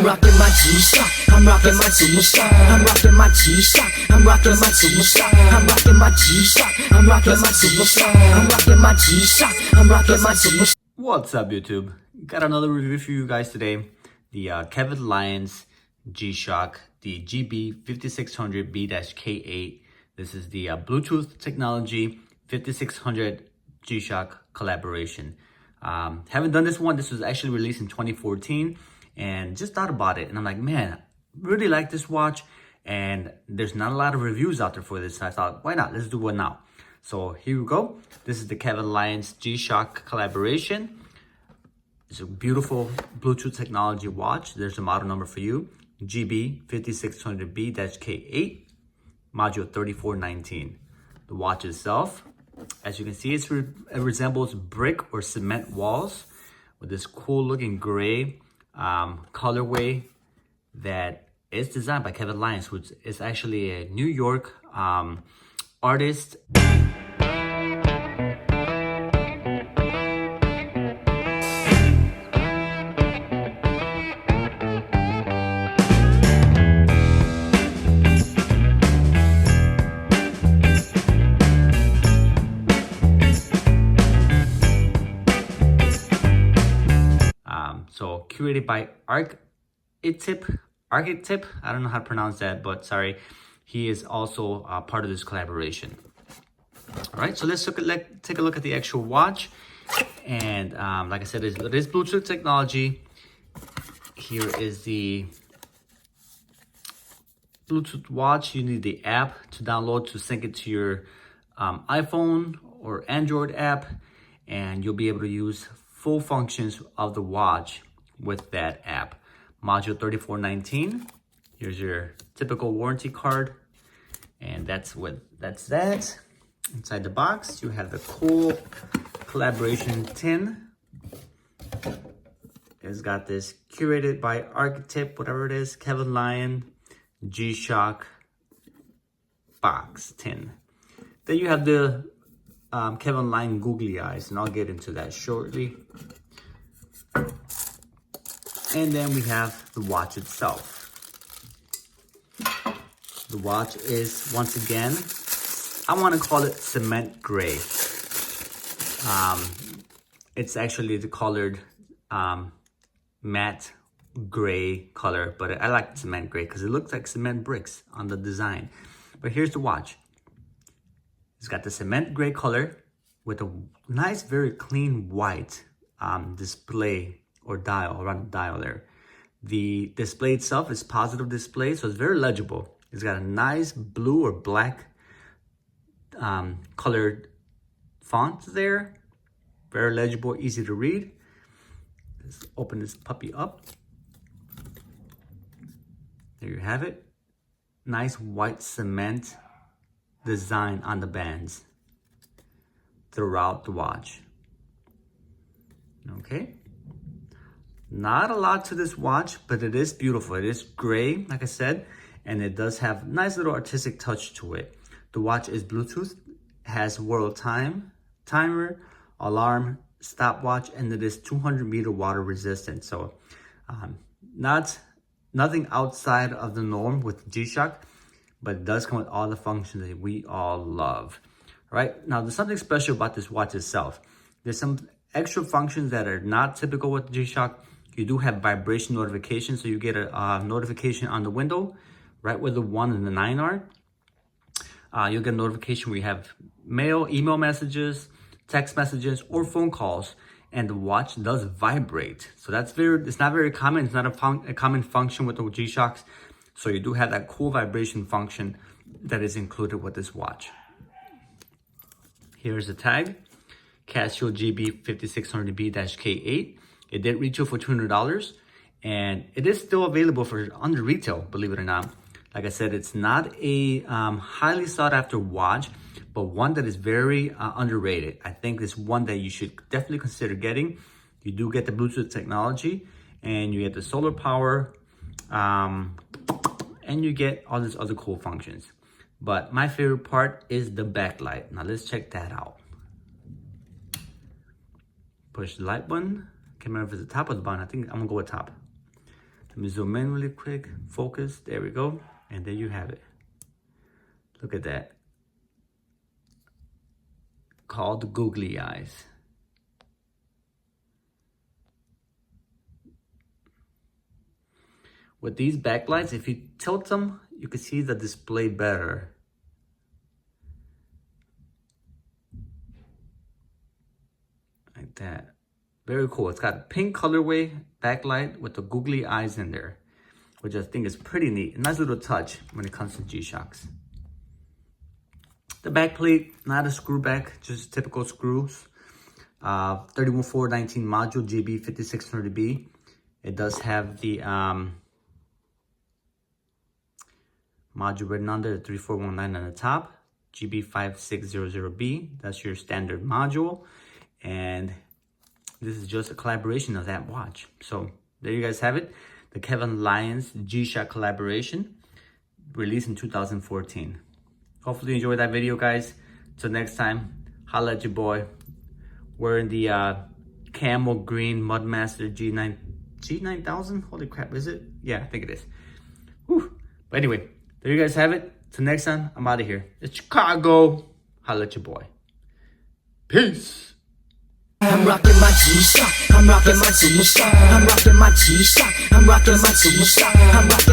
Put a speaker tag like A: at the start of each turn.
A: rocking my G-Shock. I'm rocking my Superstar. I'm rocking my G-Shock. I'm rocking my Superstar. I'm rocking my G-Shock. I'm rocking my Superstar. I'm rocking my G-Shock. I'm rocking my Superstar.
B: What's up, YouTube? Got another review for you guys today. The Kevin Lyons G-Shock, the GB5600B-K8. This is the Bluetooth technology 5600 G-Shock collaboration. Haven't done this one. This was actually released in 2014 and just thought about it. And I'm like, man, really like this watch. And there's not a lot of reviews out there for this. So I thought, why not? Let's do one now. So here we go. This is the Kevin Lyons G-Shock collaboration. It's a beautiful Bluetooth technology watch. There's a model number for you. GB5600B-K8, module 3419. The watch itself, as you can see, it resembles brick or cement walls with this cool looking gray colorway that is designed by Kevin Lyons, which is actually a New York artist. So curated by Archetype. I don't know how to pronounce that, but sorry. He is also part of this collaboration. All right, so let's take a look at the actual watch. And like I said, it is Bluetooth technology. Here is the Bluetooth watch. You need the app to download to sync it to your iPhone or Android app, and you'll be able to use full functions of the watch with that app. Module 3419. Here's your typical warranty card, and that's that. Inside the box, you have the cool collaboration tin. It's got this curated by Archetype, whatever it is, Kevin Lyons G-Shock box tin. Then you have the Kevin Lyons googly eyes, and I'll get into that shortly. And then we have the watch itself. The watch is, once again, I want to call it cement gray. It's actually the colored matte gray color, but I like cement gray because it looks like cement bricks on the design. But here's the watch. It's got the cement gray color with a nice, very clean white display or dial, around the dial there. The display itself is positive display, so it's very legible. It's got a nice blue or black colored font there. Very legible, easy to read. Let's open this puppy up. There you have it. Nice white cement design on the bands throughout the watch. Okay. Not a lot to this watch, but it is beautiful. It is gray, like I said, and it does have nice little artistic touch to it. The watch is Bluetooth, has world time, timer, alarm, stopwatch, and it is 200-meter water resistant. So nothing outside of the norm with G-Shock, but it does come with all the functions that we all love. All right, now there's something special about this watch itself. There's some extra functions that are not typical with G-Shock. You do have vibration notification, so you get a notification on the window, right where the 1 and the 9 are. You'll get a notification where you have mail, email messages, text messages, or phone calls, and the watch does vibrate. So it's not very common. It's not a common function with the G-Shocks. So you do have that cool vibration function that is included with this watch. Here's the tag, Casio GB5600B-K8. It did retail for $200, and it is still available for under retail, believe it or not. Like I said, it's not a highly sought after watch, but one that is very underrated. I think it's one that you should definitely consider getting. You do get the Bluetooth technology, and you get the solar power, and you get all these other cool functions. But my favorite part is the backlight. Now let's check that out. Push the light button. Can't remember if it's the top or the bottom. I think I'm gonna go with top. Let me zoom in really quick. Focus. There we go. And there you have it. Look at that. Called googly eyes. With these backlights, if you tilt them, you can see the display better. Like that. Very cool. It's got a pink colorway backlight with the googly eyes in there, which I think is pretty neat. A nice little touch when it comes to G-Shocks. The back plate, not a screw back, just typical screws. 31419 module, GB5600B. It does have the module written under, 3419 on the top. GB5600B, that's your standard module. And this is just a collaboration of that watch. So there you guys have it. The Kevin Lyons G-Shock collaboration, released in 2014. Hopefully you enjoyed that video, guys. Till next time, holla at your boy. Wearing the camel green Mudmaster G9000. Holy crap, is it? Yeah, I think it is. Whew. But anyway, there you guys have it. Till next time, I'm out of here. It's Chicago. Holla at your boy. Peace.
A: I'm rocking my G-Shock. I'm rocking my superstar. I'm rocking my G-Shock. I'm rocking my superstar. I'm rocking